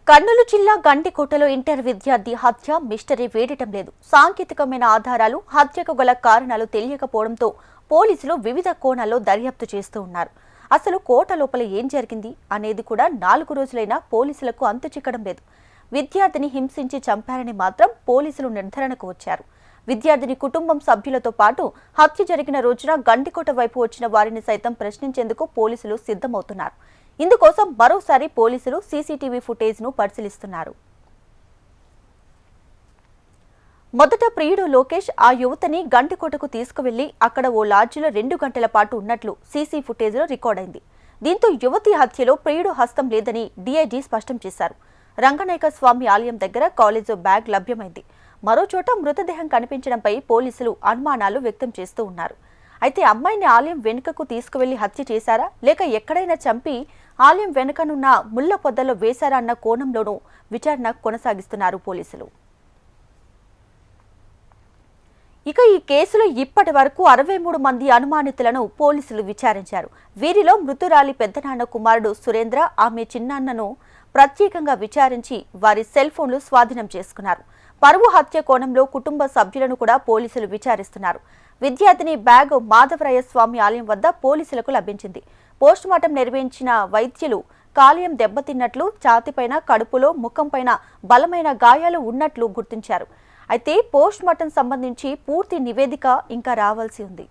కర్నూలు జిల్లా గండికోటలో ఇంటర్ విద్యార్థి హత్య మిస్టరీ వేడటం లేదు. సాంకేతికమైన ఆధారాలు, హత్యకు గల కారణాలు తెలియకపోవడంతో పోలీసులు వివిధ కోణాల్లో దర్యాప్తు చేస్తూ ఉన్నారు. అసలు కోట లోపల ఏం జరిగింది అనేది కూడా 4 రోజులైనా పోలీసులకు అంతు చిక్కడం లేదు. విద్యార్థిని హింసించి చంపారని మాత్రం పోలీసులు నిర్ధారణకు వచ్చారు. విద్యార్థిని కుటుంబం సభ్యులతో పాటు హత్య జరిగిన రోజున గండికోట వైపు వచ్చిన వారిని సైతం ప్రశ్నించేందుకు పోలీసులు సిద్ధమవుతున్నారు. ఇందుకోసం మరోసారి పోలీసులు సీసీటీవీ ఫుటేజ్ను పరిశీలిస్తున్నారు. మొదట ప్రియుడు లోకేష్ ఆ యువతని గండికోటకు తీసుకువెళ్లి అక్కడ ఓ లాడ్జిలో 2 గంటల పాటు ఉన్నట్లు సీసీ ఫుటేజ్లో రికార్డైంది. దీంతో యువతి హత్యలో ప్రియుడు హస్తం లేదని డీఐజీ స్పష్టం చేశారు. రంగనాయక స్వామి ఆలయం దగ్గర కాలేజ్ బ్యాగ్ లభ్యమైంది. మరోచోట మృతదేహం కనిపించడంపై పోలీసులు అనుమానాలు వ్యక్తం చేస్తూ ఉన్నారు. అయితే అమ్మాయిని ఆలయం వెనుకకు తీసుకువెళ్లి హత్య చేశారా, లేక ఎక్కడైనా చంపి ఆలయం వెనుకనున్న ముళ్ల పొదల్లో వేశారా అన్న కోణంలోనూ విచారణ కొనసాగిస్తున్నారు పోలీసులు. ఇక ఈ కేసులో ఇప్పటి వరకు 63 మంది అనుమానితులను పోలీసులు విచారించారు. వీరిలో మృతురాలి పెద్దనాన్న కుమారుడు సురేంద్ర, ఆమె చిన్నాన్నను ప్రత్యేకంగా విచారించి వారి సెల్ ఫోన్లు స్వాధీనం చేసుకున్నారు. పరువు హత్య కోణంలో కుటుంబ సభ్యులను కూడా పోలీసులు విచారిస్తున్నారు. విద్యార్థిని బ్యాగ్ మాధవరాయ స్వామి ఆలయం వద్ద పోలీసులకు లభించింది. పోస్టుమార్టం నిర్వహించిన వైద్యులు కాలేయం దెబ్బతిన్నట్లు, ఛాతీపైన, కడుపులో, ముఖంపైన బలమైన గాయాలు ఉన్నట్లు గుర్తించారు. అయితే పోస్టుమార్టం సంబంధించి పూర్తి నివేదిక ఇంకా రావాల్సి ఉంది.